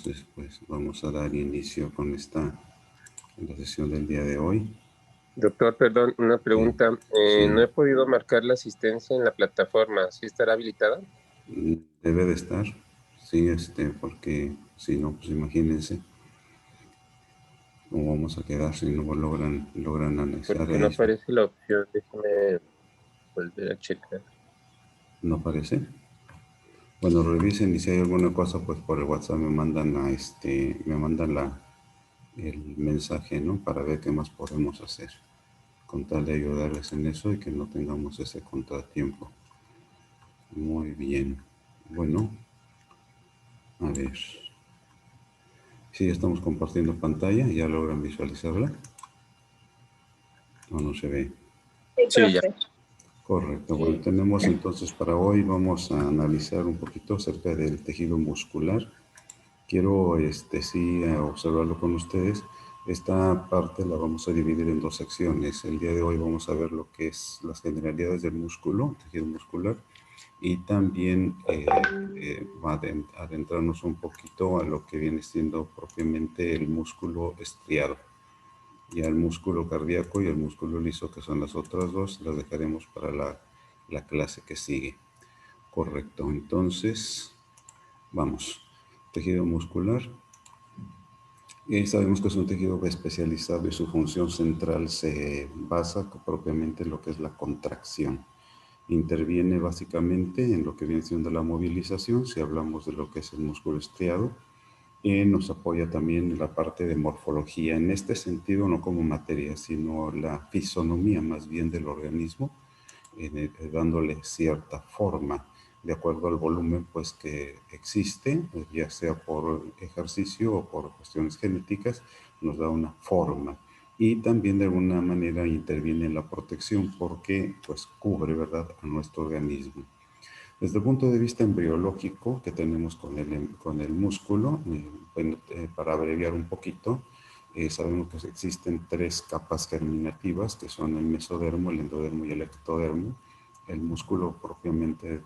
Entonces, pues vamos a dar inicio con la sesión del día de hoy. Doctor, perdón, una pregunta. No Sí, he podido marcar la asistencia en la plataforma. ¿Sí estará habilitada? debe de estar. Sí, porque si no, pues imagínense cómo vamos a quedar si no logran anexar Porque no ahí. aparece la opción. Déjeme volver a checar. ¿No aparece? Bueno, revisen y si hay alguna cosa, pues por el WhatsApp me mandan el mensaje, ¿no? Para ver qué más podemos hacer, con tal de ayudarles en eso y que no tengamos ese contratiempo. Muy bien. Bueno, a ver. Sí, estamos compartiendo pantalla. ¿Ya logran visualizarla? ¿O no se ve? Sí, ya. Correcto. Bueno, tenemos entonces para hoy, vamos a analizar un poquito acerca del tejido muscular. Quiero, sí, observarlo con ustedes. Esta parte la vamos a dividir en dos secciones. El día de hoy vamos a ver lo que es las generalidades del músculo, tejido muscular, y también va a adentrarnos un poquito a lo que viene siendo propiamente el músculo estriado. Ya el músculo cardíaco y el músculo liso, que son las otras dos, las dejaremos para la clase que sigue. Correcto, entonces, vamos. Tejido muscular. Sabemos que es un tejido especializado y su función central se basa propiamente en lo que es la contracción. Interviene básicamente en lo que viene siendo la movilización, si hablamos de lo que es el músculo estriado. Nos apoya también en la parte de morfología, en este sentido no como materia, sino la fisonomía más bien del organismo, dándole cierta forma de acuerdo al volumen pues que existe, ya sea por ejercicio o por cuestiones genéticas, nos da una forma. Y también de alguna manera interviene en la protección porque pues cubre, ¿verdad?, a nuestro organismo. Desde el punto de vista embriológico que tenemos con el músculo, para abreviar un poquito, sabemos que existen tres capas germinativas, que son el mesodermo, el endodermo y el ectodermo. El músculo propiamente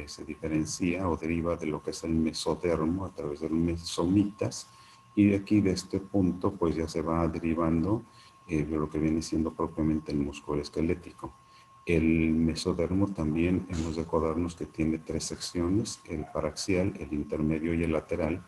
se diferencia o deriva de lo que es el mesodermo a través de los mesomitas, y de aquí, de este punto, pues ya se va derivando de lo que viene siendo propiamente el músculo esquelético. El mesodermo también hemos de acordarnos que tiene tres secciones: el paraxial, el intermedio y el lateral.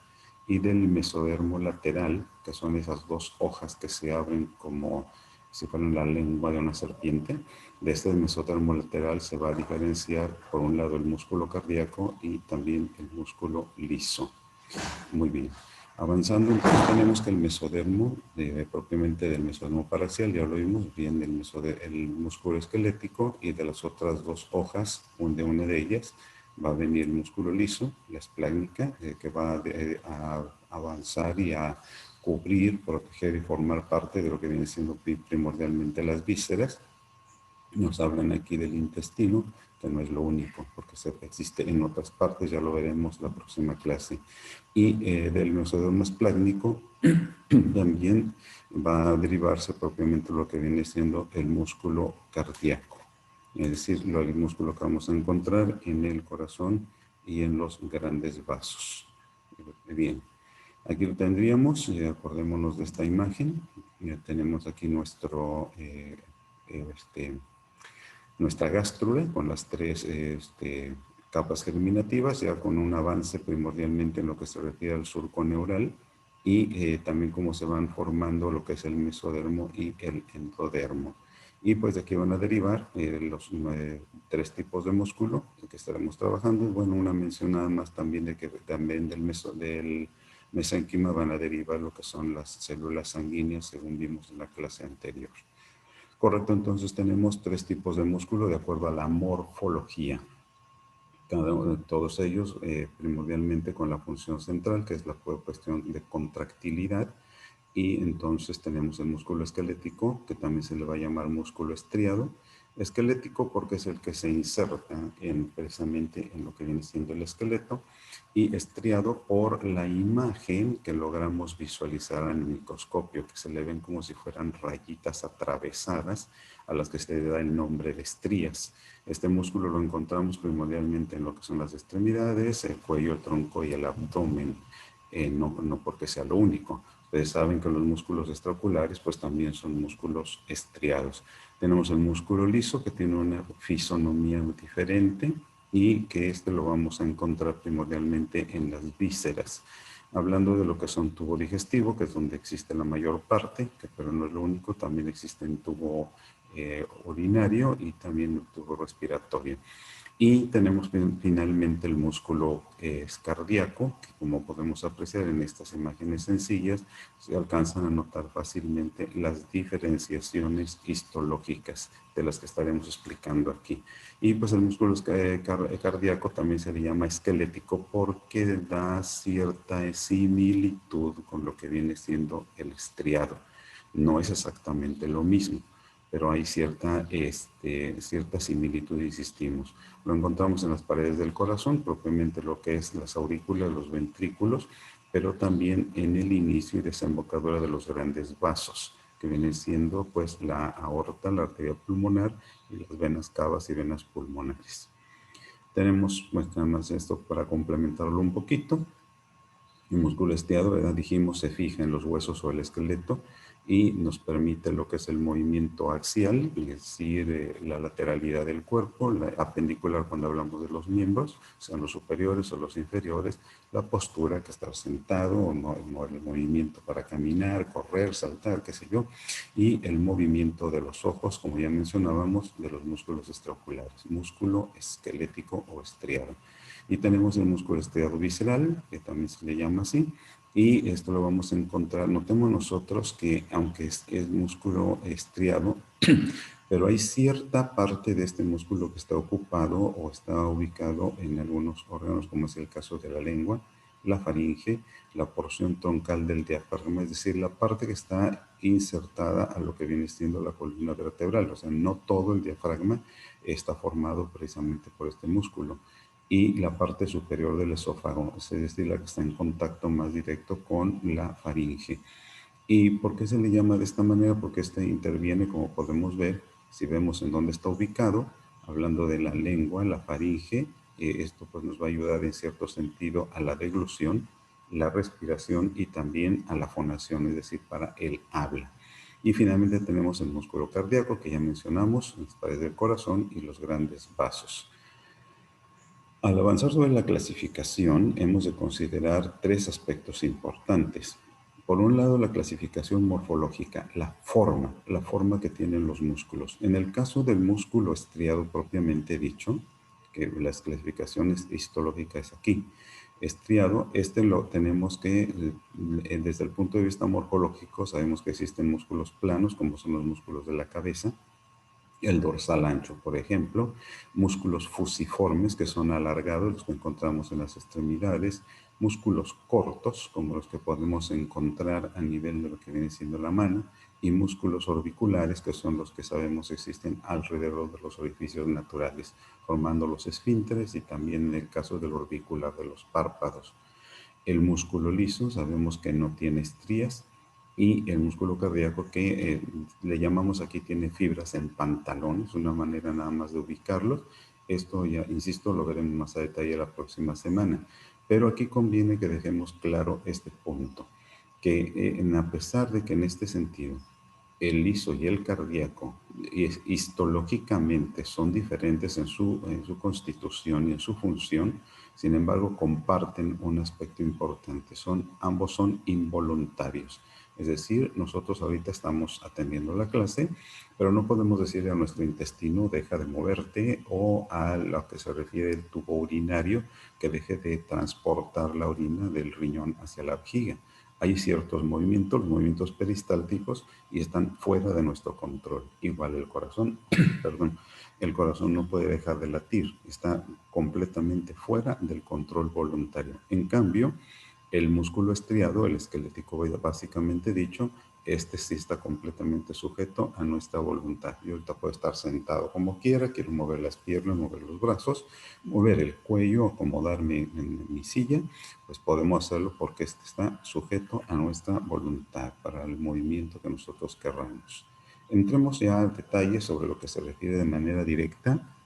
Y del mesodermo lateral, que son esas dos hojas que se abren como si fueran la lengua de una serpiente, de este mesodermo lateral se va a diferenciar por un lado el músculo cardíaco y también el músculo liso. Muy bien. Avanzando, entonces tenemos que el mesodermo, propiamente del mesodermo paraxial, ya lo vimos bien, el músculo esquelético, y de las otras dos hojas, de una de ellas, va a venir el músculo liso, la esplácnica, que va a avanzar y a cubrir, proteger y formar parte de lo que viene siendo primordialmente las vísceras. Nos hablan aquí del intestino, que no es lo único, porque existe en otras partes, ya lo veremos la próxima clase. Y del mesodermo esplácnico también va a derivarse propiamente lo que viene siendo el músculo cardíaco, es decir, el músculo que vamos a encontrar en el corazón y en los grandes vasos. Bien, aquí lo tendríamos, acordémonos de esta imagen. Ya tenemos aquí nuestra gástrula con las tres capas germinativas, ya con un avance primordialmente en lo que se refiere al surco neural, y también cómo se van formando lo que es el mesodermo y el endodermo. Y pues de aquí van a derivar los tres tipos de músculo que estaremos trabajando. Bueno, una mención nada más también de que también del mesénquima van a derivar lo que son las células sanguíneas, según vimos en la clase anterior. Correcto, entonces tenemos tres tipos de músculo de acuerdo a la morfología. Cada uno de todos ellos primordialmente con la función central, que es la cuestión de contractilidad. Y entonces tenemos el músculo esquelético, que también se le va a llamar músculo estriado. Esquelético porque es el que se inserta precisamente en lo que viene siendo el esqueleto, y estriado por la imagen que logramos visualizar en el microscopio, que se le ven como si fueran rayitas atravesadas, a las que se le da el nombre de estrías. Este músculo lo encontramos primordialmente en lo que son las extremidades, el cuello, el tronco y el abdomen. no porque sea lo único. Ustedes saben que los músculos extraoculares pues también son músculos estriados. Tenemos el músculo liso que tiene una fisonomía diferente y que este lo vamos a encontrar primordialmente en las vísceras. Hablando de lo que son tubo digestivo, que es donde existe la mayor parte, pero no es lo único, también existe el tubo urinario y también el tubo respiratorio. Y tenemos finalmente el músculo cardíaco, que como podemos apreciar en estas imágenes sencillas, se alcanzan a notar fácilmente las diferenciaciones histológicas de las que estaremos explicando aquí. Y pues el músculo cardíaco también se le llama esquelético porque da cierta similitud con lo que viene siendo el estriado. No es exactamente lo mismo, pero hay cierta similitud, insistimos. Lo encontramos en las paredes del corazón, propiamente lo que es las aurículas, los ventrículos, pero también en el inicio y desembocadura de los grandes vasos, que vienen siendo pues la aorta, la arteria pulmonar y las venas cavas y venas pulmonares. Tenemos, pues nada más esto para complementarlo un poquito. El músculo estriado, ¿verdad? Dijimos, se fija en los huesos o el esqueleto y nos permite lo que es el movimiento axial, es decir, la lateralidad del cuerpo, la apendicular cuando hablamos de los miembros, sean los superiores o los inferiores, la postura, que estar sentado, o no, el movimiento para caminar, correr, saltar, qué sé yo, y el movimiento de los ojos, como ya mencionábamos, de los músculos extraoculares, músculo esquelético o estriado. Y tenemos el músculo estriado visceral, que también se le llama así, y esto lo vamos a encontrar, notemos nosotros que aunque es músculo estriado, pero hay cierta parte de este músculo que está ocupado o está ubicado en algunos órganos, como es el caso de la lengua, la faringe, la porción troncal del diafragma, es decir, la parte que está insertada a lo que viene siendo la columna vertebral, o sea, no todo el diafragma está formado precisamente por este músculo, y la parte superior del esófago, es decir, la que está en contacto más directo con la faringe. ¿Y por qué se le llama de esta manera? Porque este interviene, como podemos ver, si vemos en dónde está ubicado, hablando de la lengua, la faringe, esto pues nos va a ayudar en cierto sentido a la deglución, la respiración y también a la fonación, es decir, para el habla. Y finalmente tenemos el músculo cardíaco, que ya mencionamos, las paredes del corazón y los grandes vasos. Al avanzar sobre la clasificación, hemos de considerar tres aspectos importantes. Por un lado, la clasificación morfológica, la forma que tienen los músculos. En el caso del músculo estriado propiamente dicho, que las clasificaciones histológicas aquí, estriado, lo tenemos que, desde el punto de vista morfológico, sabemos que existen músculos planos, como son los músculos de la cabeza, el dorsal ancho, por ejemplo, músculos fusiformes que son alargados, los que encontramos en las extremidades, músculos cortos, como los que podemos encontrar a nivel de lo que viene siendo la mano, y músculos orbiculares, que son los que sabemos existen alrededor de los orificios naturales, formando los esfínteres y también en el caso del orbicular de los párpados. El músculo liso sabemos que no tiene estrías, y el músculo cardíaco que le llamamos aquí tiene fibras en pantalón, es una manera nada más de ubicarlos. Esto ya, insisto, lo veremos más a detalle la próxima semana. Pero aquí conviene que dejemos claro este punto, que a pesar de que en este sentido el liso y el cardíaco histológicamente son diferentes en su constitución y en su función, sin embargo comparten un aspecto importante, ambos son involuntarios. Es decir, nosotros ahorita estamos atendiendo la clase, pero no podemos decirle a nuestro intestino deja de moverte, o a lo que se refiere el tubo urinario que deje de transportar la orina del riñón hacia la vejiga. Hay ciertos movimientos, los movimientos peristálticos, y están fuera de nuestro control. Igual el corazón, perdón, el corazón no puede dejar de latir, está completamente fuera del control voluntario. En cambio, el músculo estriado, el esquelético básicamente dicho, este sí está completamente sujeto a nuestra voluntad. Yo ahorita puedo estar sentado como quiera, quiero mover las piernas, mover los brazos, mover el cuello, acomodarme en mi silla, pues podemos hacerlo porque este está sujeto a nuestra voluntad para el movimiento que nosotros querramos. Entremos ya al detalle sobre lo que se refiere de manera directa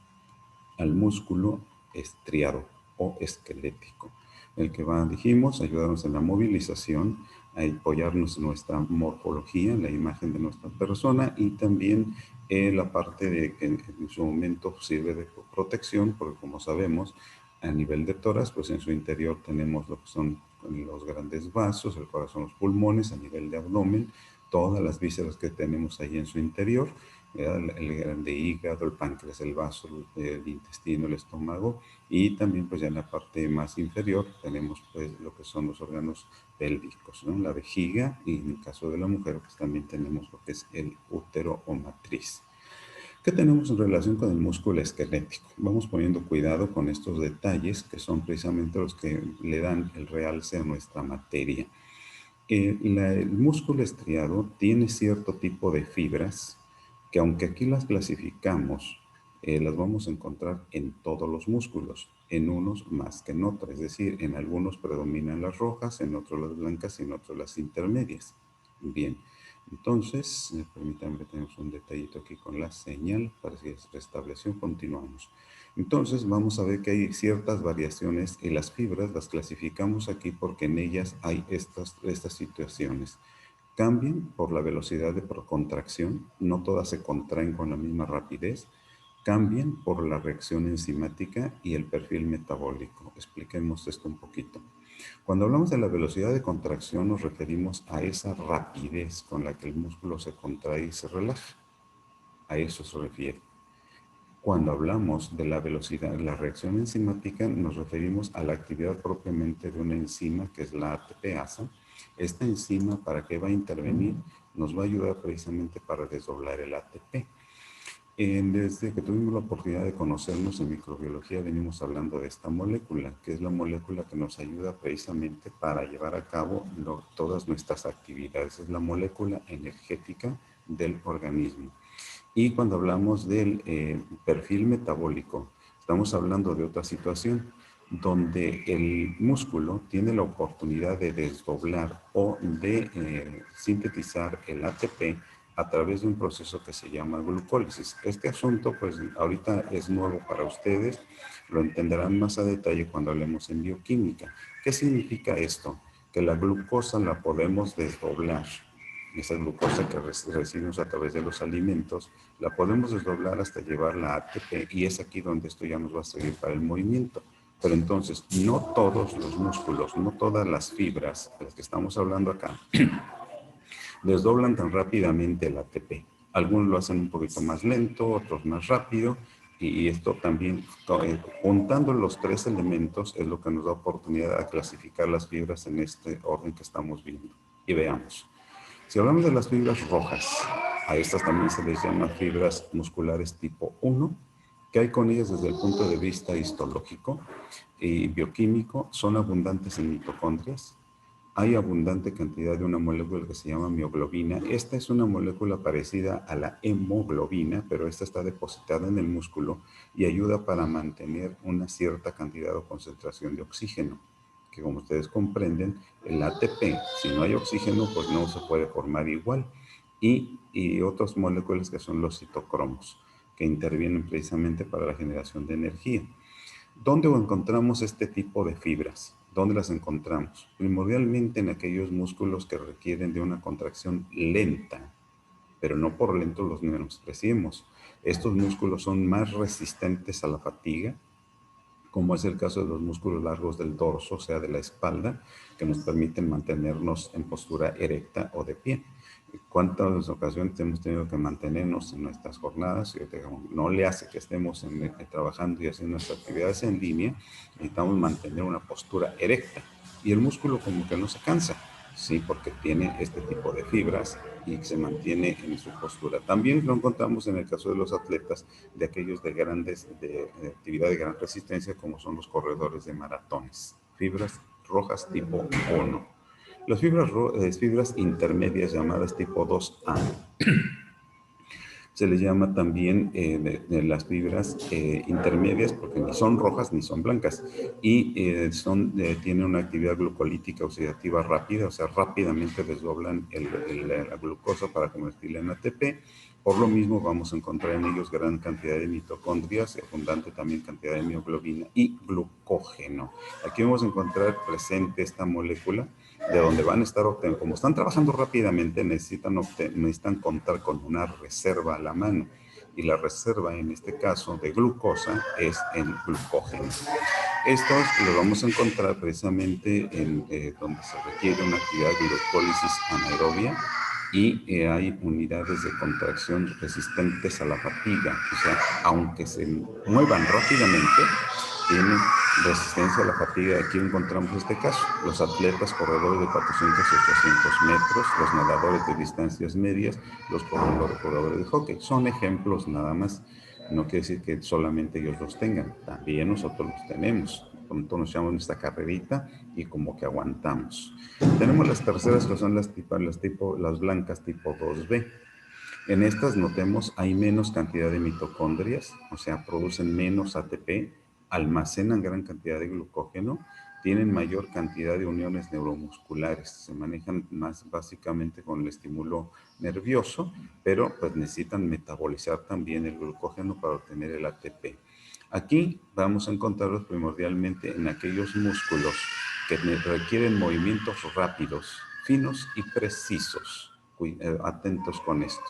al músculo estriado o esquelético. el que va, dijimos, ayudarnos en la movilización, a apoyarnos en nuestra morfología, en la imagen de nuestra persona, y también la parte de que en su momento sirve de protección, porque como sabemos, a nivel de tórax, pues en su interior tenemos lo que son los grandes vasos, el corazón, los pulmones, a nivel de abdomen, todas las vísceras que tenemos ahí en su interior, el grande hígado, el páncreas, el vaso, el intestino, el estómago, y también pues ya en la parte más inferior tenemos pues lo que son los órganos pélvicos, ¿no? La vejiga, y en el caso de la mujer pues también tenemos lo que es el útero o matriz. ¿Qué tenemos en relación con el músculo esquelético? Vamos poniendo cuidado con estos detalles que son precisamente los que le dan el realce a nuestra materia. El músculo estriado tiene cierto tipo de fibras que, aunque aquí las clasificamos, las vamos a encontrar en todos los músculos, en unos más que en otros. Es decir, en algunos predominan las rojas, en otros las blancas y en otros las intermedias. Bien, entonces, permítanme que tenemos un detallito aquí con la señal, parece que se restableció, continuamos. Entonces vamos a ver que hay ciertas variaciones y las fibras las clasificamos aquí porque en ellas hay estas situaciones. Cambian por la velocidad de contracción, no todas se contraen con la misma rapidez. Cambian por la reacción enzimática y el perfil metabólico. Expliquemos esto un poquito. Cuando hablamos de la velocidad de contracción nos referimos a esa rapidez con la que el músculo se contrae y se relaja. A eso se refiere. Cuando hablamos de la velocidad, la reacción enzimática, nos referimos a la actividad propiamente de una enzima que es la ATPasa. Esta enzima, ¿para qué va a intervenir? Nos va a ayudar precisamente para desdoblar el ATP. Desde que tuvimos la oportunidad de conocernos en microbiología, venimos hablando de esta molécula, que es la molécula que nos ayuda precisamente para llevar a cabo todas nuestras actividades. Es la molécula energética del organismo. Y cuando hablamos del perfil metabólico, estamos hablando de otra situación donde el músculo tiene la oportunidad de desdoblar o de sintetizar el ATP a través de un proceso que se llama glucólisis. Este asunto, pues ahorita es nuevo para ustedes, lo entenderán más a detalle cuando hablemos en bioquímica. ¿Qué significa esto? Que la glucosa la podemos desdoblar. Esa glucosa que recibimos a través de los alimentos, la podemos desdoblar hasta llevarla a ATP, y es aquí donde esto ya nos va a servir para el movimiento. Pero entonces, no todos los músculos, no todas las fibras de las que estamos hablando acá, desdoblan tan rápidamente el ATP. Algunos lo hacen un poquito más lento, otros más rápido, y esto también, juntando los tres elementos, es lo que nos da oportunidad de clasificar las fibras en este orden que estamos viendo. Y veamos. Si hablamos de las fibras rojas, a estas también se les llama fibras musculares tipo 1, que hay con ellas desde el punto de vista histológico y bioquímico, son abundantes en mitocondrias. Hay abundante cantidad de una molécula que se llama mioglobina. Esta es una molécula parecida a la hemoglobina, pero esta está depositada en el músculo y ayuda para mantener una cierta cantidad o concentración de oxígeno, que como ustedes comprenden, el ATP, si no hay oxígeno, pues no se puede formar igual. Y otras moléculas que son los citocromos, que intervienen precisamente para la generación de energía. ¿Dónde encontramos este tipo de fibras? ¿Dónde las encontramos? Primordialmente en aquellos músculos que requieren de una contracción lenta, pero no por lento los menospreciemos. Estos músculos son más resistentes a la fatiga, como es el caso de los músculos largos del dorso, o sea, de la espalda, que nos permiten mantenernos en postura erecta o de pie. ¿Cuántas ocasiones hemos tenido que mantenernos en nuestras jornadas? No le hace que estemos trabajando y haciendo nuestras actividades en línea, necesitamos mantener una postura erecta. Y el músculo como que no se cansa, sí, porque tiene este tipo de fibras y se mantiene en su postura. También lo encontramos en el caso de los atletas, de aquellos de actividad de gran resistencia, como son los corredores de maratones. Fibras rojas tipo 1. Las fibras intermedias llamadas tipo 2A se les llama también de las fibras intermedias porque ni son rojas ni son blancas y tienen una actividad glucolítica oxidativa rápida, o sea, rápidamente desdoblan la glucosa para convertirla en ATP, Por lo mismo vamos a encontrar en ellos gran cantidad de mitocondrias y abundante también cantidad de mioglobina y glucógeno. Aquí vamos a encontrar presente esta molécula de donde van a estar obteniendo. Como están trabajando rápidamente, necesitan contar con una reserva a la mano. Y la reserva, en este caso, de glucosa es el glucógeno. Estos lo vamos a encontrar precisamente en donde se requiere una actividad de glucólisis anaerobia y hay unidades de contracción resistentes a la fatiga. O sea, aunque se muevan rápidamente, tienen resistencia a la fatiga. Aquí encontramos este caso: los atletas corredores de 400 y 800 metros, los nadadores de distancias medias, los corredores de hockey. Son ejemplos nada más. No quiere decir que solamente ellos los tengan, también nosotros los tenemos. Pronto nos echamos nuestra carrerita y como que aguantamos. Tenemos las terceras, que son las blancas tipo 2B. En estas, notemos, hay menos cantidad de mitocondrias, o sea, producen menos ATP, almacenan gran cantidad de glucógeno, tienen mayor cantidad de uniones neuromusculares, se manejan más básicamente con el estímulo nervioso, pero pues necesitan metabolizar también el glucógeno para obtener el ATP. Aquí vamos a encontrarlos primordialmente en aquellos músculos que requieren movimientos rápidos, finos y precisos. Atentos con esto: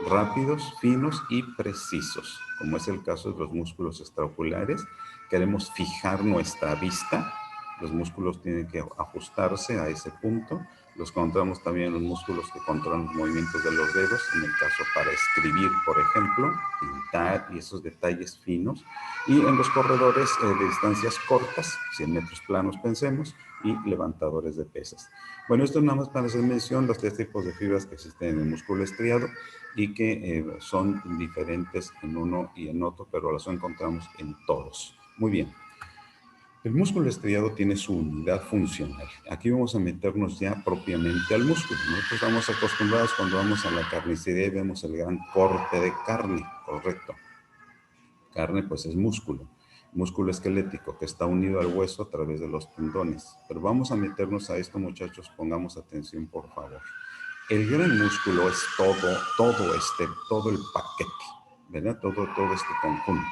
rápidos, finos y precisos, como es el caso de los músculos extraoculares. Queremos fijar nuestra vista, los músculos tienen que ajustarse a ese punto. Los encontramos también en los músculos que controlan los movimientos de los dedos, en el caso para escribir, por ejemplo, pintar y esos detalles finos. Y en los corredores de distancias cortas, 100 metros planos pensemos, y levantadores de pesas. Bueno, esto nada más para hacer mención los 3 tipos de fibras que existen en el músculo estriado y que son diferentes en uno y en otro, pero las encontramos en todos. Muy bien. El músculo estriado tiene su unidad funcional. Aquí vamos a meternos ya propiamente al músculo. Nosotros estamos acostumbrados cuando vamos a la carnicería y vemos el gran corte de carne, correcto. Carne pues es músculo. Músculo esquelético que está unido al hueso a través de los tendones. Pero vamos a meternos a esto, muchachos, pongamos atención por favor. El gran músculo es todo el paquete, ¿verdad? Todo este conjunto.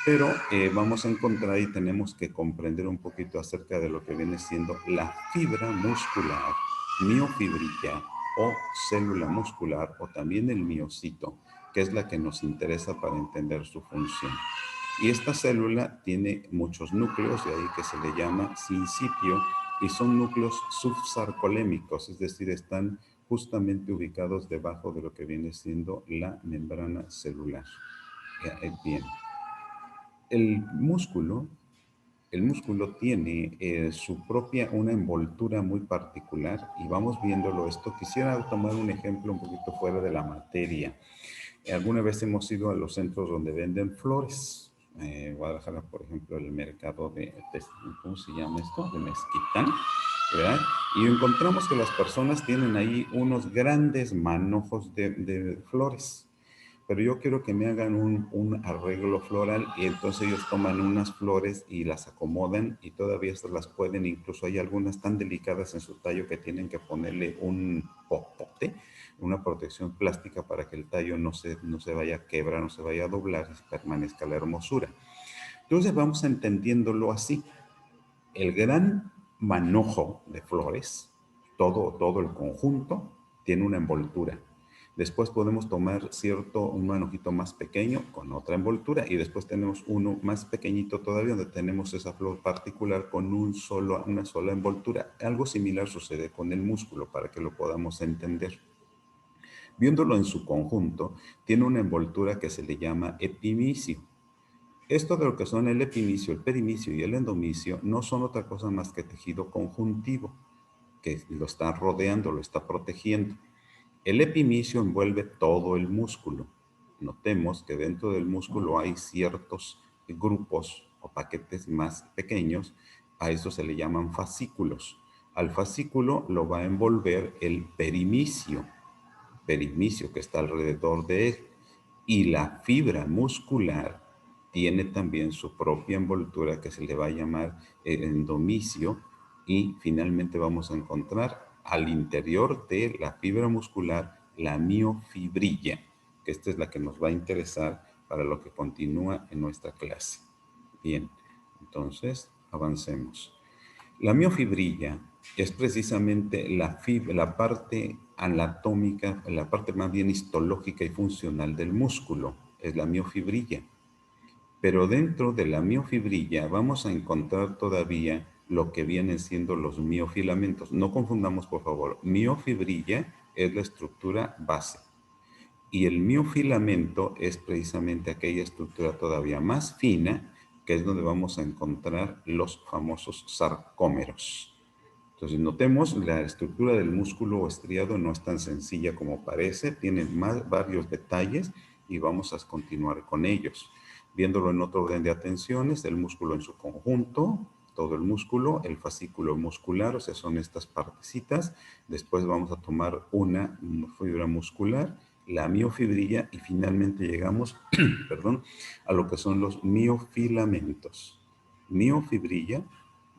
Pero vamos a encontrar y tenemos que comprender un poquito acerca de lo que viene siendo la fibra muscular, miofibrilla o célula muscular, o también el miocito, que es la que nos interesa para entender su función. Y esta célula tiene muchos núcleos, de ahí que se le llama sincipio, y son núcleos subsarcolémicos, es decir, están justamente ubicados debajo de lo que viene siendo la membrana celular. Bien. El músculo tiene una envoltura muy particular y vamos viéndolo esto. Quisiera tomar un ejemplo un poquito fuera de la materia. Alguna vez hemos ido a los centros donde venden flores. Guadalajara, por ejemplo, el mercado ¿cómo se llama esto? De Mezquitán, ¿verdad? Y encontramos que las personas tienen ahí unos grandes manojos de flores. Pero yo quiero que me hagan un arreglo floral, y entonces ellos toman unas flores y las acomodan y todavía estas las pueden, incluso hay algunas tan delicadas en su tallo que tienen que ponerle un popote, una protección plástica para que el tallo no se vaya a quebrar, no se vaya a doblar y permanezca la hermosura. Entonces vamos entendiéndolo así. El gran manojo de flores, todo el conjunto, tiene una envoltura. Después podemos tomar un manojito más pequeño con otra envoltura, y después tenemos uno más pequeñito todavía donde tenemos esa flor particular con una sola envoltura. Algo similar sucede con el músculo para que lo podamos entender. Viéndolo en su conjunto, tiene una envoltura que se le llama epimicio. Esto de lo que son el epimicio, el perimicio y el endomicio no son otra cosa más que tejido conjuntivo que lo está rodeando, lo está protegiendo. El epimicio envuelve todo el músculo. Notemos que dentro del músculo hay ciertos grupos o paquetes más pequeños. A eso se le llaman fascículos. Al fascículo lo va a envolver el perimicio que está alrededor de él. Y la fibra muscular tiene también su propia envoltura que se le va a llamar endomicio, y finalmente vamos a encontrar al interior de la fibra muscular la miofibrilla. que esta es la que nos va a interesar para lo que continúa en nuestra clase. Bien, entonces avancemos. La miofibrilla es precisamente la parte anatómica, la parte más bien histológica y funcional del músculo, es la miofibrilla. Pero dentro de la miofibrilla vamos a encontrar todavía lo que vienen siendo los miofilamentos. No confundamos, por favor. Miofibrilla es la estructura base y el miofilamento es precisamente aquella estructura todavía más fina, que es donde vamos a encontrar los famosos sarcómeros. Entonces notemos, la estructura del músculo estriado no es tan sencilla como parece, tiene varios detalles y vamos a continuar con ellos. Viéndolo en otro orden de atenciones, el músculo en su conjunto, todo el músculo, el fascículo muscular, o sea, son estas partecitas. Después vamos a tomar una fibra muscular, la miofibrilla, y finalmente llegamos, perdón, a lo que son los miofilamentos. Miofibrilla,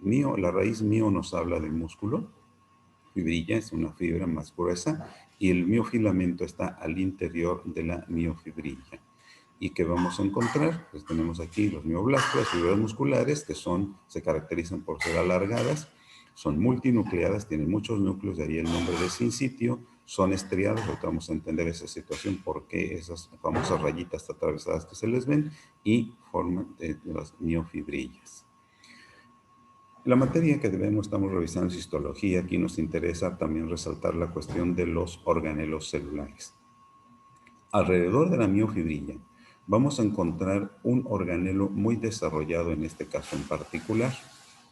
la raíz mio nos habla del músculo, fibrilla es una fibra más gruesa, y el miofilamento está al interior de la miofibrilla. ¿Y qué vamos a encontrar? Pues tenemos aquí los mioblastos, las fibras musculares, que se caracterizan por ser alargadas, son multinucleadas, tienen muchos núcleos, de ahí el nombre de sincitio, son estriadas, ahorita vamos a entender esa situación, por qué esas famosas rayitas atravesadas que se les ven, y forman las miofibrillas. La materia que estamos revisando es histología. Aquí nos interesa también resaltar la cuestión de los organelos celulares. Alrededor de la miofibrilla vamos a encontrar un organelo muy desarrollado en este caso en particular,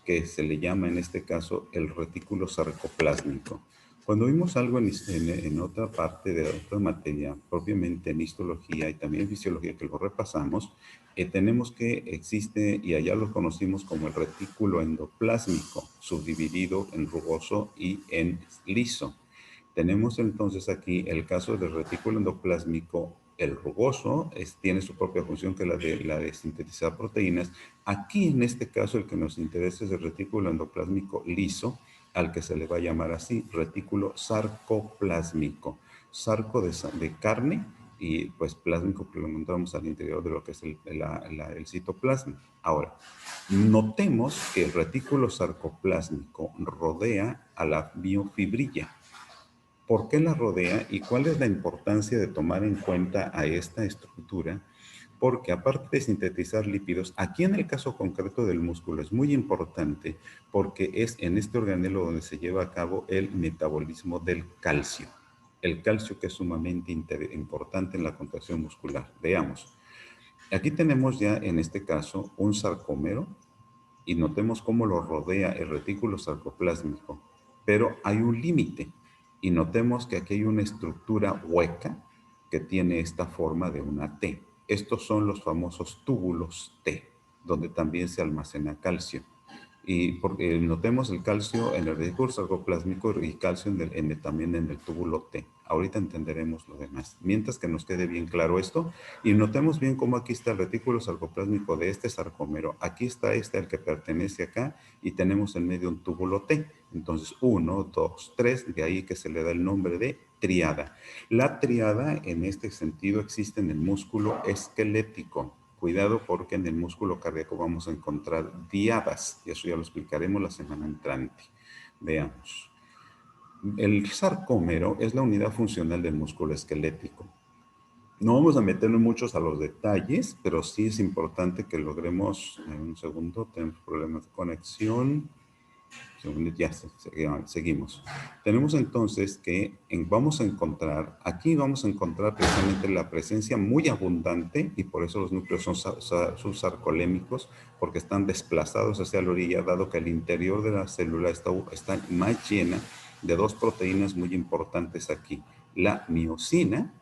que se le llama en este caso el retículo sarcoplásmico. Cuando vimos algo en otra parte de otra materia, propiamente en histología y también en fisiología, que lo repasamos, tenemos que existe, y allá lo conocimos como el retículo endoplásmico, subdividido en rugoso y en liso. Tenemos entonces aquí el caso del retículo endoplásmico, el rugoso, tiene su propia función, que es la de sintetizar proteínas. Aquí en este caso el que nos interesa es el retículo endoplásmico liso, al que se le va a llamar así, retículo sarcoplásmico. Sarco de carne y pues plásmico, que lo encontramos al interior de lo que es el citoplasma. Ahora, notemos que el retículo sarcoplásmico rodea a la miofibrilla. ¿Por qué la rodea y cuál es la importancia de tomar en cuenta a esta estructura? Porque aparte de sintetizar lípidos, aquí en el caso concreto del músculo es muy importante porque es en este organelo donde se lleva a cabo el metabolismo del calcio. El calcio, que es sumamente importante en la contracción muscular. Veamos. Aquí tenemos ya en este caso un sarcómero y notemos cómo lo rodea el retículo sarcoplásmico. Pero hay un límite y notemos que aquí hay una estructura hueca que tiene esta forma de una T. Estos son los famosos túbulos T, donde también se almacena calcio. Y porque notemos el calcio en el retículo sarcoplásmico y calcio también en el túbulo T. Ahorita entenderemos lo demás. Mientras que nos quede bien claro esto, y notemos bien cómo aquí está el retículo sarcoplásmico de este sarcómero. Aquí está el que pertenece acá, y tenemos en medio un túbulo T. Entonces, 1, 2, 3, de ahí que se le da el nombre de triada. La triada, en este sentido, existe en el músculo esquelético. Cuidado, porque en el músculo cardíaco vamos a encontrar diadas, y eso ya lo explicaremos la semana entrante. Veamos. El sarcómero es la unidad funcional del músculo esquelético. No vamos a meternos muchos a los detalles, pero sí es importante que logremos, en un segundo, tenemos problemas de conexión. Ya seguimos. Tenemos entonces que vamos a encontrar precisamente la presencia muy abundante, y por eso los núcleos son sarcolémicos, porque están desplazados hacia la orilla, dado que el interior de la célula está más llena de dos proteínas muy importantes aquí, la miosina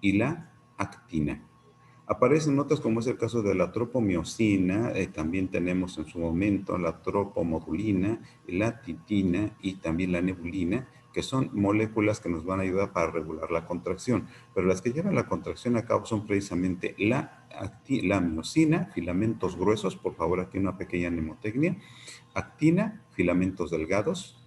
y la actina. Aparecen otras, como es el caso de la tropomiosina, también tenemos en su momento la tropomodulina, la titina y también la nebulina, que son moléculas que nos van a ayudar para regular la contracción. Pero las que llevan la contracción a cabo son precisamente la miosina, filamentos gruesos, por favor aquí una pequeña mnemotecnia, actina, filamentos delgados,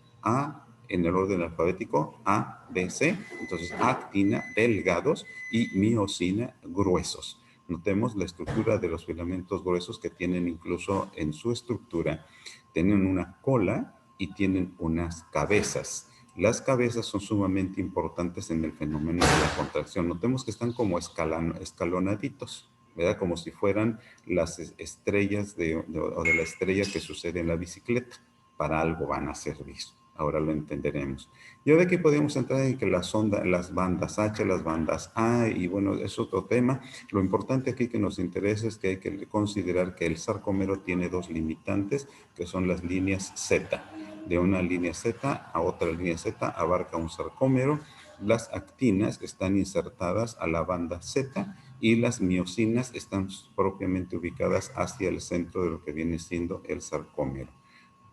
en el orden alfabético A, B, C. Entonces, actina, delgados, y miosina, gruesos. Notemos la estructura de los filamentos gruesos que tienen incluso en su estructura. Tienen una cola y tienen unas cabezas. Las cabezas son sumamente importantes en el fenómeno de la contracción. Notemos que están como escalonaditos, ¿verdad? Como si fueran las estrellas o de la estrella que sucede en la bicicleta. Para algo van a servir. Ahora lo entenderemos. Y ahora aquí podemos entrar en que las bandas H, las bandas A, y bueno, es otro tema. Lo importante aquí que nos interesa es que hay que considerar que el sarcómero tiene dos limitantes, que son las líneas Z. De una línea Z a otra línea Z abarca un sarcómero. Las actinas están insertadas a la banda Z y las miosinas están propiamente ubicadas hacia el centro de lo que viene siendo el sarcómero.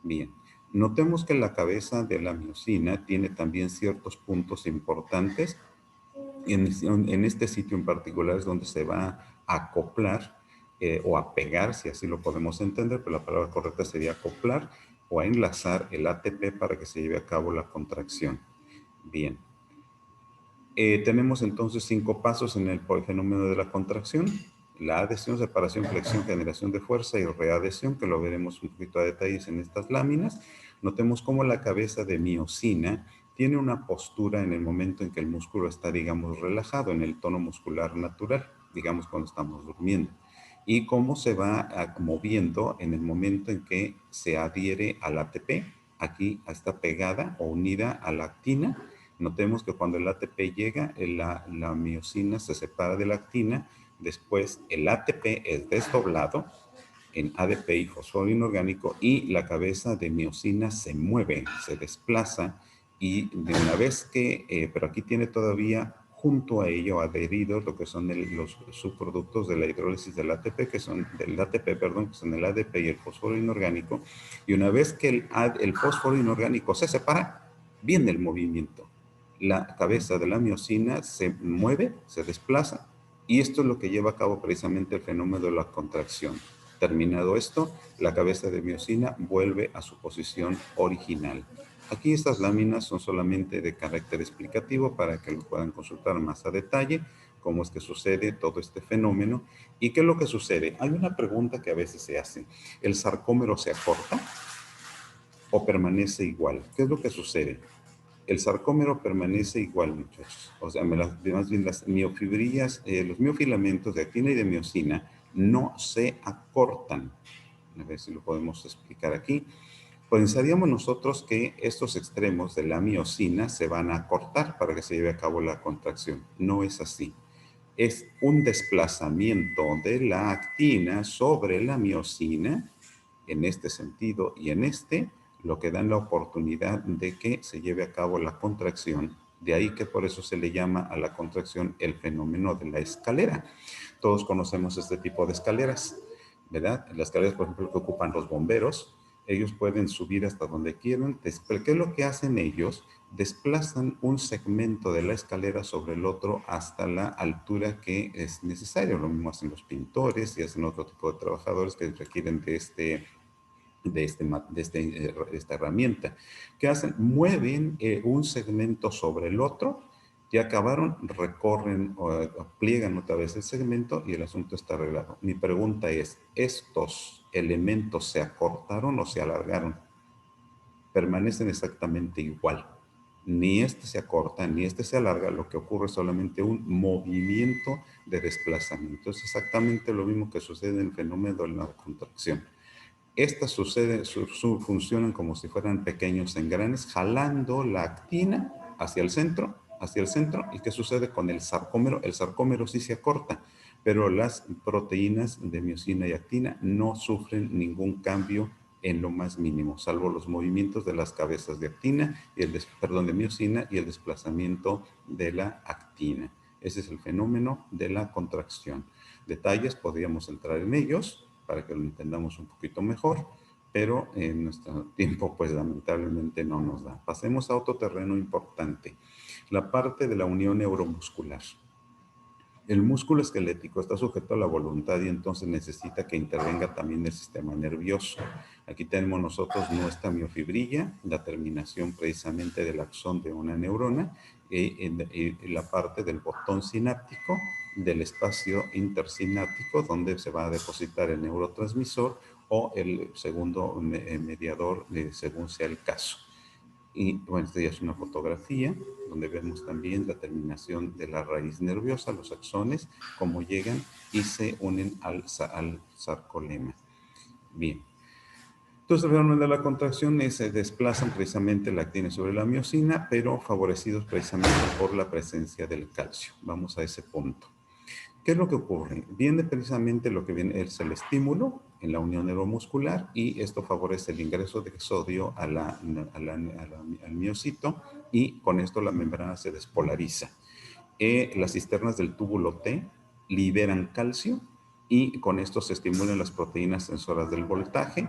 Bien, notemos que la cabeza de la miosina tiene también ciertos puntos importantes. En este sitio en particular es donde se va a acoplar o a pegar, si así lo podemos entender, pero la palabra correcta sería acoplar o a enlazar el ATP para que se lleve a cabo la contracción. Bien. Tenemos entonces 5 pasos en el fenómeno de la contracción: la adhesión, separación, flexión, generación de fuerza y readhesión, que lo veremos un poquito a detalles en estas láminas. Notemos cómo la cabeza de miosina tiene una postura en el momento en que el músculo está, digamos, relajado, en el tono muscular natural, digamos cuando estamos durmiendo, y cómo se va moviendo en el momento en que se adhiere al ATP. Aquí está pegada o unida a la actina. Notemos que cuando el ATP llega, la miosina se separa de la actina, después el ATP es desdoblado en ADP y fosforo inorgánico y la cabeza de miosina se mueve, se desplaza, y de una vez que, pero aquí tiene todavía junto a ello adheridos lo que son los subproductos de la hidrólisis del ATP, que son del ATP, perdón, que son el ADP y el fósforo inorgánico, y una vez que el fósforo inorgánico se separa, viene el movimiento. La cabeza de la miosina se mueve, se desplaza, y esto es lo que lleva a cabo precisamente el fenómeno de la contracción. Terminado esto, la cabeza de miosina vuelve a su posición original. Aquí estas láminas son solamente de carácter explicativo para que lo puedan consultar más a detalle, cómo es que sucede todo este fenómeno y qué es lo que sucede. Hay una pregunta que a veces se hace: ¿el sarcómero se acorta o permanece igual? ¿Qué es lo que sucede? El sarcómero permanece igual, muchachos. O sea, más bien las miofibrillas, los miofilamentos de actina y de miosina no se acortan. A ver si lo podemos explicar aquí. Pensaríamos nosotros que estos extremos de la miosina se van a acortar para que se lleve a cabo la contracción. No es así. Es un desplazamiento de la actina sobre la miosina, en este sentido y en este, lo que dan la oportunidad de que se lleve a cabo la contracción. De ahí que por eso se le llama a la contracción el fenómeno de la escalera. Todos conocemos este tipo de escaleras, ¿verdad? Las escaleras, por ejemplo, que ocupan los bomberos, ellos pueden subir hasta donde quieran. ¿Qué es lo que hacen ellos? Desplazan un segmento de la escalera sobre el otro hasta la altura que es necesario. Lo mismo hacen los pintores y hacen otro tipo de trabajadores que requieren de esta herramienta. ¿Qué hacen? Mueven un segmento sobre el otro, ya acabaron, recorren o pliegan otra vez el segmento y el asunto está arreglado. Mi pregunta es: ¿estos elementos se acortaron o se alargaron? Permanecen exactamente igual. Ni este se acorta, ni este se alarga. Lo que ocurre es solamente un movimiento de desplazamiento. Es exactamente lo mismo que sucede en el fenómeno de la contracción. Estas funcionan como si fueran pequeños engranes, jalando la actina hacia el centro, ¿Y qué sucede con el sarcómero? El sarcómero sí se acorta, pero las proteínas de miosina y actina no sufren ningún cambio en lo más mínimo, salvo los movimientos de las cabezas de actina de miosina y el desplazamiento de la actina. Ese es el fenómeno de la contracción. Detalles, podríamos entrar en ellos para que lo entendamos un poquito mejor, pero en nuestro tiempo, pues lamentablemente no nos da. Pasemos a otro terreno importante, la parte de la unión neuromuscular. El músculo esquelético está sujeto a la voluntad y entonces necesita que intervenga también el sistema nervioso. Aquí tenemos nosotros nuestra miofibrilla, la terminación precisamente del axón de una neurona y la parte del botón sináptico del espacio intersináptico donde se va a depositar el neurotransmisor o el segundo mediador según sea el caso. Y bueno, esta ya es una fotografía donde vemos también la terminación de la raíz nerviosa, los axones, cómo llegan y se unen al sarcolema. Bien. Entonces, el fenómeno de la contracción se desplazan precisamente la actina sobre la miosina, pero favorecidos precisamente por la presencia del calcio. Vamos a ese punto. ¿Qué es lo que ocurre? Viene precisamente lo que viene es el estímulo en la unión neuromuscular y esto favorece el ingreso de sodio al miocito y con esto la membrana se despolariza. Las cisternas del túbulo T liberan calcio y con esto se estimulan las proteínas sensoras del voltaje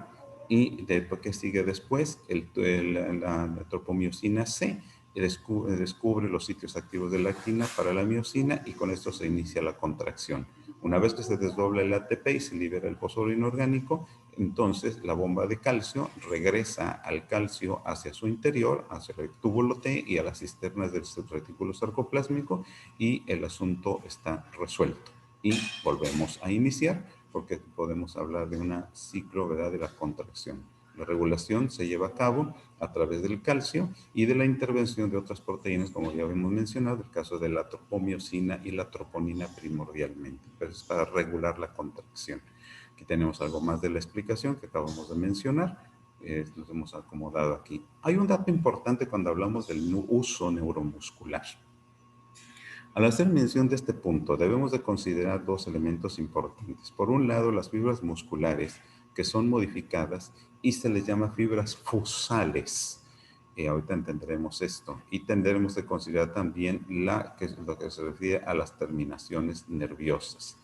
y ¿qué sigue después? La tropomiosina C descubre los sitios activos de la actina para la miosina y con esto se inicia la contracción. Una vez que se desdobla el ATP y se libera el fósforo inorgánico, entonces la bomba de calcio regresa al calcio hacia su interior, hacia el túbulo T y a las cisternas del retículo sarcoplásmico y el asunto está resuelto. Y volvemos a iniciar porque podemos hablar de un ciclo, ¿verdad?, de la contracción. La regulación se lleva a cabo a través del calcio y de la intervención de otras proteínas, como ya habíamos mencionado, el caso de la tropomiosina y la troponina primordialmente, pero es para regular la contracción. Aquí tenemos algo más de la explicación que acabamos de mencionar, nos hemos acomodado aquí. Hay un dato importante cuando hablamos del uso neuromuscular. Al hacer mención de este punto, debemos de considerar dos elementos importantes. Por un lado, las fibras musculares que son modificadas y se les llama fibras fusales. Ahorita entenderemos esto y tendremos de considerar también lo que se refiere a las terminaciones nerviosas.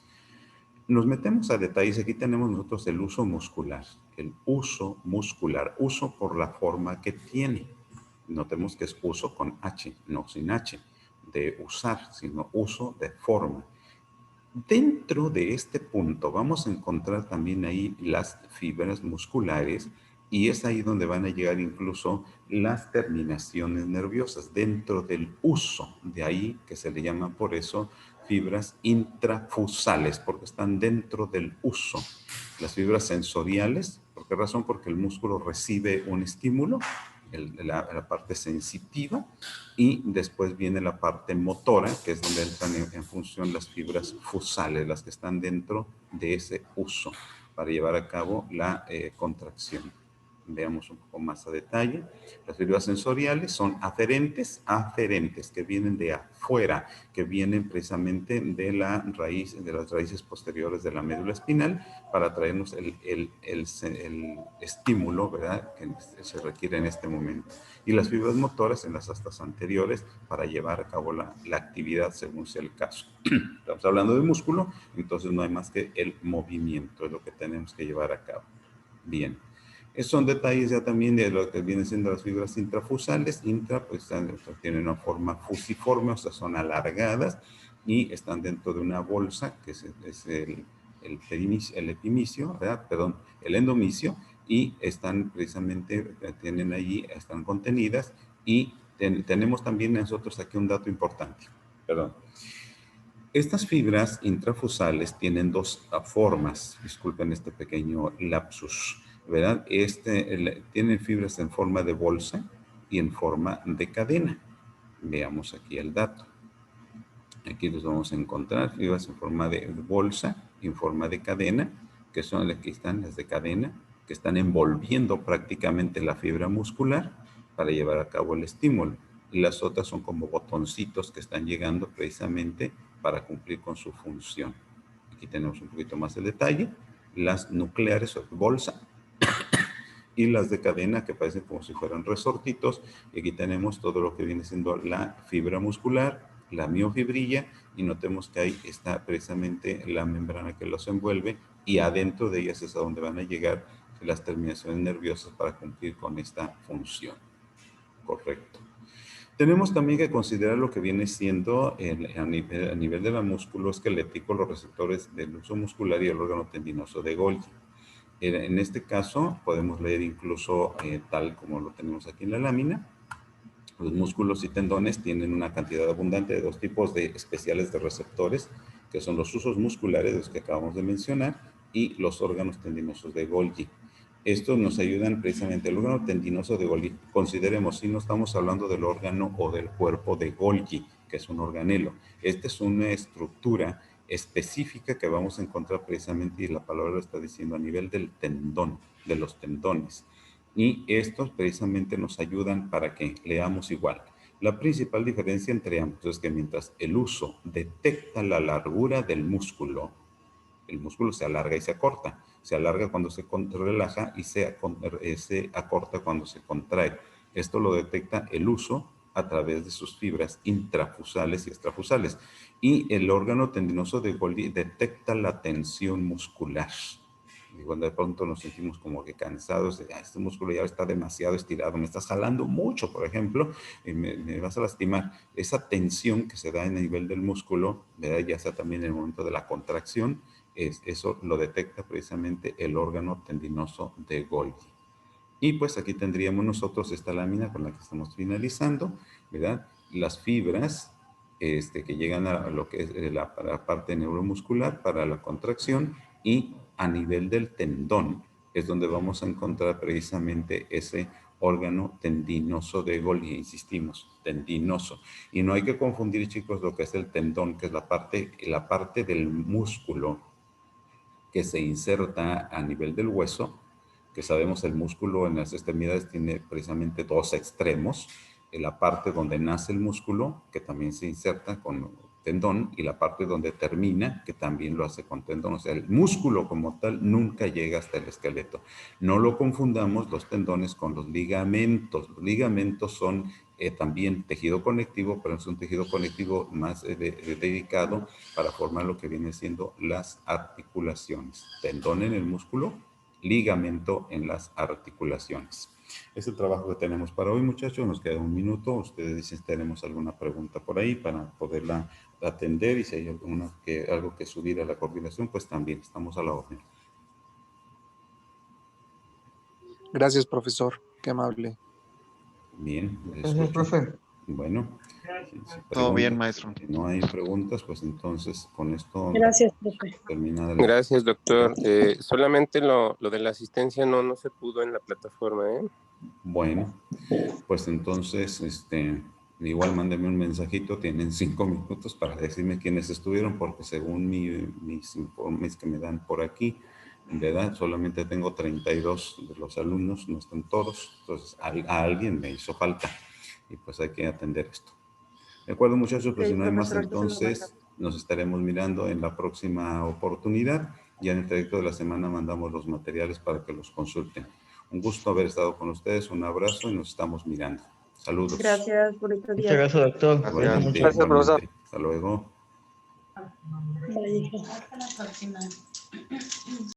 Nos metemos a detalles. Aquí tenemos nosotros el uso muscular. El uso muscular, uso por la forma que tiene. Notemos que es uso con H, no sin H, de usar, sino uso de forma. Dentro de este punto vamos a encontrar también ahí las fibras musculares y es ahí donde van a llegar incluso las terminaciones nerviosas dentro del uso. De ahí que se le llaman por eso fibras intrafusales, porque están dentro del uso. Las fibras sensoriales, ¿por qué razón? Porque el músculo recibe un estímulo, la parte sensitiva, y después viene la parte motora, que es donde entran en función las fibras fusales, las que están dentro de ese uso, para llevar a cabo la contracción. Veamos un poco más a detalle. Las fibras sensoriales son aferentes, que vienen de afuera, que vienen precisamente de la raíz, de las raíces posteriores de la médula espinal, para traernos el estímulo, ¿verdad?, que se requiere en este momento. Y las fibras motoras en las astas anteriores para llevar a cabo la actividad según sea el caso. Estamos hablando de músculo, entonces no hay más que el movimiento, es lo que tenemos que llevar a cabo. Bien. Esos son detalles ya también de lo que vienen siendo las fibras intrafusales. Pues tienen una forma fusiforme, o sea, son alargadas y están dentro de una bolsa, que es el epimicio, ¿verdad? Perdón, el endomicio, y están precisamente, tienen allí, están contenidas y tenemos también nosotros aquí un dato importante. Perdón. Estas fibras intrafusales tienen dos formas, disculpen este pequeño lapsus, ¿verdad? Tienen fibras en forma de bolsa y en forma de cadena. Veamos aquí el dato. Aquí los vamos a encontrar, fibras en forma de bolsa y en forma de cadena, que son las que están las de cadena, que están envolviendo prácticamente la fibra muscular para llevar a cabo el estímulo. Y las otras son como botoncitos que están llegando precisamente para cumplir con su función. Aquí tenemos un poquito más de detalle. Las nucleares o bolsa y las de cadena que parecen como si fueran resortitos. Y aquí tenemos todo lo que viene siendo la fibra muscular, la miofibrilla, y notemos que ahí está precisamente la membrana que los envuelve y adentro de ellas es a donde van a llegar las terminaciones nerviosas para cumplir con esta función. Correcto. Tenemos también que considerar lo que viene siendo a nivel de la músculo esquelético, los receptores del uso muscular y el órgano tendinoso de Golgi. En este caso, podemos leer incluso tal como lo tenemos aquí en la lámina. Los músculos y tendones tienen una cantidad abundante de dos tipos de especiales de receptores, que son los usos musculares, los que acabamos de mencionar, y los órganos tendinosos de Golgi. Estos nos ayudan precisamente, el órgano tendinoso de Golgi, consideremos, si no estamos hablando del órgano o del cuerpo de Golgi, que es un organelo. Esta es una estructura específica que vamos a encontrar precisamente, y la palabra lo está diciendo, a nivel del tendón, de los tendones. Y estos precisamente nos ayudan para que leamos igual. La principal diferencia entre ambos es que mientras el uso detecta la largura del músculo, el músculo se alarga y se acorta. Se alarga cuando se relaja y se acorta cuando se contrae. Esto lo detecta el uso a través de sus fibras intrafusales y extrafusales. Y el órgano tendinoso de Golgi detecta la tensión muscular. Y cuando de pronto nos sentimos como que cansados, este músculo ya está demasiado estirado, me estás jalando mucho, por ejemplo, y me vas a lastimar. Esa tensión que se da en el nivel del músculo, ¿verdad? Ya sea también en el momento de la contracción, eso lo detecta precisamente el órgano tendinoso de Golgi. Y pues aquí tendríamos nosotros esta lámina con la que estamos finalizando, ¿verdad? Las fibras que llegan a lo que es la parte neuromuscular para la contracción, y a nivel del tendón es donde vamos a encontrar precisamente ese órgano tendinoso de Golgi, insistimos, tendinoso. Y no hay que confundir, chicos, lo que es el tendón, que es la parte del músculo que se inserta a nivel del hueso, que sabemos el músculo en las extremidades tiene precisamente dos extremos, en la parte donde nace el músculo, que también se inserta con tendón, y la parte donde termina, que también lo hace con tendón. O sea, el músculo como tal nunca llega hasta el esqueleto. No lo confundamos los tendones con los ligamentos. Los ligamentos son también tejido conectivo, pero es un tejido conectivo más dedicado para formar lo que viene siendo las articulaciones. Tendón en el músculo, ligamento en las articulaciones. Es el trabajo que tenemos para hoy, muchachos. Nos queda un minuto. Ustedes dicen si tenemos alguna pregunta por ahí para poderla atender, y si hay algo que subir a la coordinación, pues también estamos a la orden. Gracias, profesor. Qué amable. Bien, Gracias, profe. Bueno, Todo bien, maestro. Si no hay preguntas, pues entonces con esto Gracias, profe. termina. Gracias, doctor. Solamente lo de la asistencia no se pudo en la plataforma, ¿eh? Bueno, pues entonces, igual mándenme un mensajito, tienen 5 minutos para decirme quiénes estuvieron, porque según mis informes que me dan por aquí, en verdad solamente tengo 32 de los alumnos, no están todos, entonces a alguien me hizo falta, y pues hay que atender esto. De acuerdo, muchachos, pues si no hay más, entonces nos estaremos mirando en la próxima oportunidad. Ya en el trayecto de la semana mandamos los materiales para que los consulten. Un gusto haber estado con ustedes, un abrazo y nos estamos mirando. Saludos. Gracias por estos días. Muchas gracias, doctor. Igualmente, Gracias, profesor. Hasta luego. Bye. Hasta la próxima.